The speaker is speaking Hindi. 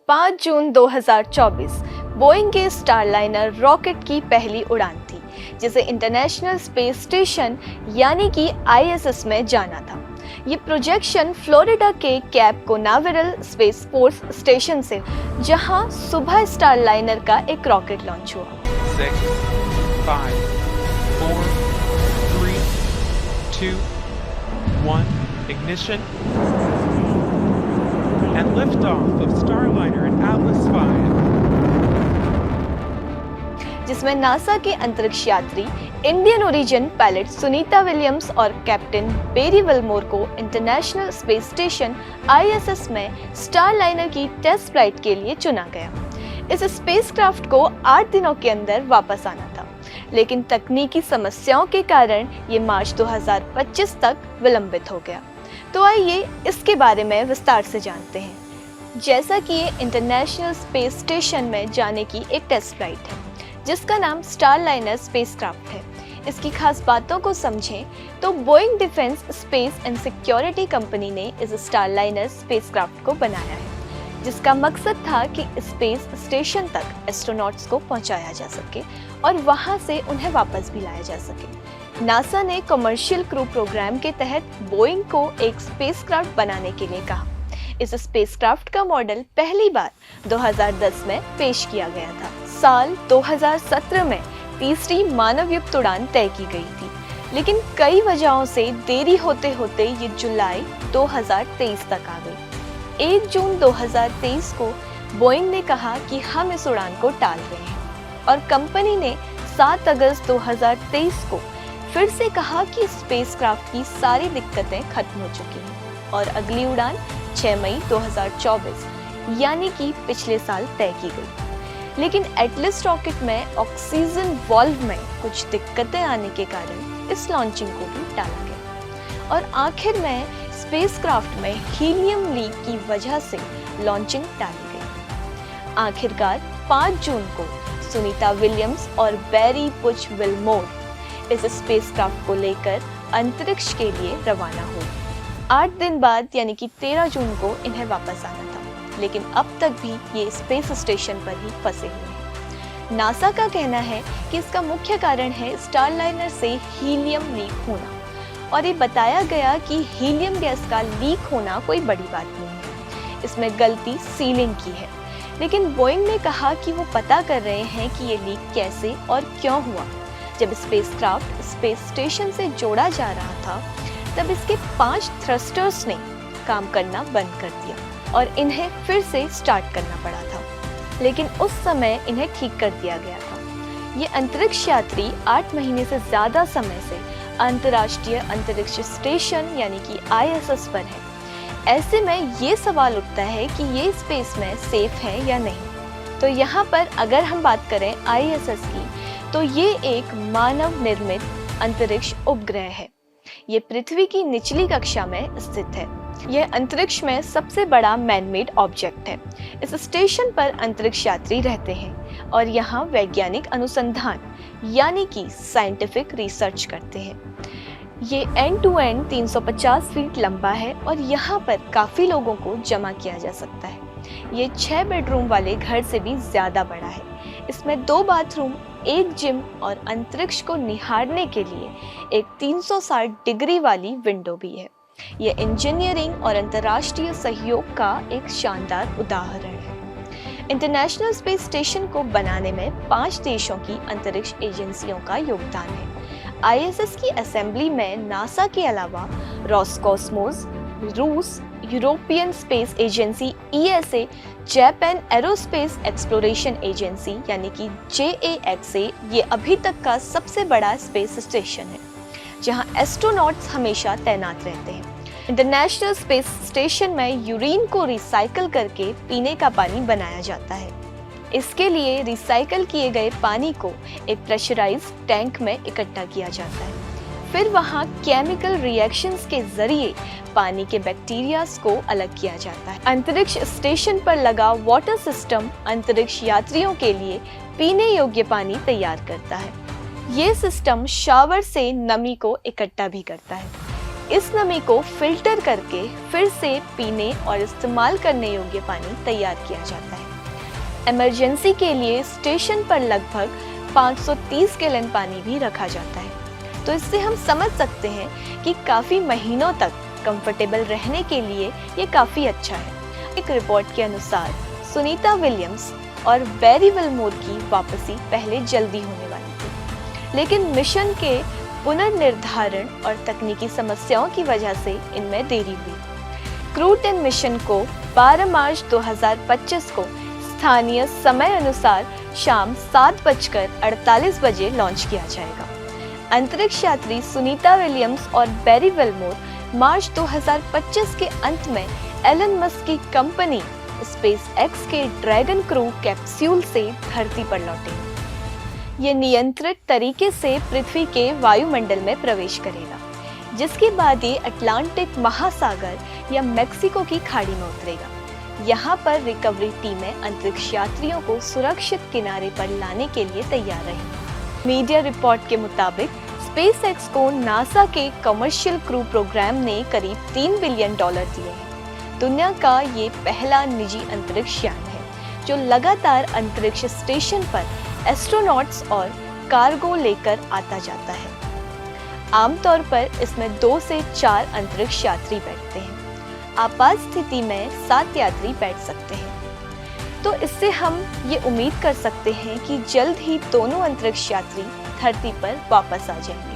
5 जून 2024 बोइंग के स्टारलाइनर रॉकेट की पहली उड़ान थी, जिसे इंटरनेशनल स्पेस स्टेशन यानी कि ISS में जाना था। ये प्रोजेक्शन फ्लोरिडा के cap Canaveral space force station से, जहां सुबह स्टारलाइनर का एक रॉकेट लॉन्च हुआ। 6, 5, 4, 3, 2, 1, ignition. And liftoff of Starliner and Atlas V. जिसमें नासा के अंतरिक्ष यात्री Indian origin pilot Sunita Williams और कैप्टन बेरी विलमोर को इंटरनेशनल स्पेस स्टेशन ISS में स्टारलाइनर की टेस्ट फ्लाइट के लिए चुना गया। इस स्पेसक्राफ्ट को 8 दिनों के अंदर वापस आना था, लेकिन तकनीकी समस्याओं के कारण ये मार्च 2025 तक विलंबित हो गया। तो आइए इसके बारे में विस्तार से जानते हैं। जैसा कि ये इंटरनेशनल स्पेस स्टेशन में जाने की एक टेस्ट फ्लाइट है, जिसका नाम स्टारलाइनर स्पेसक्राफ्ट है। इसकी खास बातों को समझें तो Boeing defence space and security company ने इस स्टारलाइनर स्पेसक्राफ्ट को बनाया है, जिसका मकसद था कि स्पेस स्टेशन तक एस्ट्रोनॉट्स को पहुंचाया जा सके और वहां से उन्हें वापस भी लाया जा सके। नासा ने कमर्शियल क्रू प्रोग्राम के तहत बोइंग को एक स्पेसक्राफ्ट बनाने के लिए कहा। इस स्पेसक्राफ्ट का मॉडल पहली बार 2010 में पेश किया गया था। साल 2017 में तीसरी मानवयुक्त उड़ान तय की गई थी, लेकिन कई वजहों से देरी होते होते ये जुलाई 2023 तक आ गई। 1 जून 2023 को बोइंग ने कहा कि हम इस उड़ान को टाल रहे हैं और कंपनी ने 7 अगस्त 2023 को फिर से कहा कि स्पेसक्राफ्ट की सारी दिक्कतें खत्म हो चुकी हैं और अगली उड़ान 6 मई 2024 यानी कि पिछले साल तय की गई। लेकिन एटलस रॉकेट में ऑक्सीजन वाल्व में कुछ दिक्कतें आने के कारण इस लॉन्चिंग को भी टाला गया और आखिर में स्पेसक्राफ्ट में हीलियम लीक की वजह से लॉन्चिंग टाली गई। आखिरकार 5 जून को सुनीता विलियम्स और बेरी बुच विलमोर इस स्पेसक्राफ्ट को लेकर अंतरिक्ष के लिए रवाना हुए। 8 दिन बाद यानी कि 13 जून को इन्हें वापस आना था, लेकिन अब तक भी ये स्पेस स्टेशन पर ही फंसे हुए हैं। नासा का कहना है कि इसका मुख्य कारण है स्टारलाइनर से हीलियम लीक होना, और ये बताया गया कि हीलियम गैस का लीक होना कोई बड़ी बात नहीं है, इसमें गलती सीलिंग की है। लेकिन बोइंग ने कहा कि वो पता कर रहे हैं कि ये लीक कैसे और क्यों हुआ। जब स्पेसक्राफ्ट स्पेस स्टेशन से जोड़ा जा रहा था, तब इसके 5 थ्रस्टर्स ने काम करना बंद कर दिया और इन्हें फिर से स्टार्ट करना पड़ा था, लेकिन उस समय इन्हें ठीक कर दिया गया था। ये अंतरिक्ष यात्री 8 महीने से ज़्यादा समय से अंतर्राष्ट्रीय अंतरिक्ष स्टेशन यानी कि ISS पर है। ऐसे में ये सवाल उठता है कि ये स्पेस में सेफ है या नहीं। तो यहाँ पर अगर हम बात करें ISS की, तो ये एक मानव निर्मित अंतरिक्ष उपग्रह है। ये पृथ्वी की निचली कक्षा में स्थित है। यह अंतरिक्ष में सबसे बड़ा मैनमेड ऑब्जेक्ट है। इस स्टेशन पर अंतरिक्ष यात्री रहते हैं और यहाँ वैज्ञानिक अनुसंधान यानी कि साइंटिफिक रिसर्च करते हैं। ये एंड टू एंड 350 फीट लंबा है और यहाँ पर काफ़ी लोगों को जमा किया जा सकता है। ये 6 बेडरूम वाले घर से भी ज़्यादा बड़ा है। इसमें 2 बाथरूम, 1 जिम और अंतरिक्ष को निहारने के लिए एक 360 डिग्री वाली विंडो भी है। यह इंजीनियरिंग और अंतर्राष्ट्रीय सहयोग का एक शानदार उदाहरण है। इंटरनेशनल स्पेस स्टेशन को बनाने में 5 देशों की अंतरिक्ष एजेंसियों का योगदान है। ISS की असेंबली में नासा के अलावा रॉसकॉस्मोस, रूस, European space agency ESA, Japan aerospace exploration agency यानी कि JAXA ये अभी तक का सबसे बड़ा स्पेस स्टेशन है, जहां एस्ट्रोनॉट्स हमेशा तैनात रहते हैं। इंटरनेशनल स्पेस स्टेशन में यूरिन को रिसाइकल करके पीने का पानी बनाया जाता है। इसके लिए रिसाइकल किए गए पानी को एक प्रेशराइज्ड टैंक में इकट्ठा किया जाता है। फिर वहाँ केमिकल रिएक्शंस के जरिए पानी के बैक्टीरियाज को अलग किया जाता है। अंतरिक्ष स्टेशन पर लगा वाटर सिस्टम अंतरिक्ष यात्रियों के लिए पीने योग्य पानी तैयार करता है। ये सिस्टम शावर से नमी को इकट्ठा भी करता है। इस नमी को फिल्टर करके फिर से पीने और इस्तेमाल करने योग्य पानी तैयार किया जाता है। इमरजेंसी के लिए स्टेशन पर लगभग 530 गैलन पानी भी रखा जाता है। तो इससे हम समझ सकते हैं कि काफ़ी महीनों तक कंफर्टेबल रहने के लिए ये काफ़ी अच्छा है। एक रिपोर्ट के अनुसार सुनीता विलियम्स और बैरी विलमोर की वापसी पहले जल्दी होने वाली थी, लेकिन मिशन के पुनर्निर्धारण और तकनीकी समस्याओं की वजह से इनमें देरी हुई। क्रू 10 मिशन को 12 मार्च 2025 को स्थानीय समय अनुसार शाम 7:48 बजे लॉन्च किया जाएगा। अंतरिक्ष यात्री सुनीता विलियम्स और बैरी विलमोर मार्च 2025 के अंत में एलन मस्क की कंपनी स्पेसएक्स के ड्रैगन क्रू कैप्सूल से धरती पर लौटेंगे। ये नियंत्रित तरीके से पृथ्वी के वायुमंडल में प्रवेश करेगा, जिसके बाद ये अटलांटिक महासागर या मेक्सिको की खाड़ी में उतरेगा। यहाँ पर रिकवरी टीमें अंतरिक्ष यात्रियों को सुरक्षित किनारे पर लाने के लिए तैयार रहेंगी। मीडिया रिपोर्ट के मुताबिक स्पेसएक्स को नासा के कमर्शियल क्रू प्रोग्राम ने करीब $3 बिलियन दिए हैं। दुनिया का ये पहला निजी अंतरिक्ष यान है जो लगातार अंतरिक्ष स्टेशन पर एस्ट्रोनॉट्स और कार्गो लेकर आता जाता है। आमतौर पर इसमें 2 से 4 अंतरिक्ष यात्री बैठते हैं। आपात स्थिति में 7 यात्री बैठ सकते हैं। तो इससे हम ये उम्मीद कर सकते हैं कि जल्द ही दोनों अंतरिक्ष यात्री धरती पर वापस आ जाएंगे।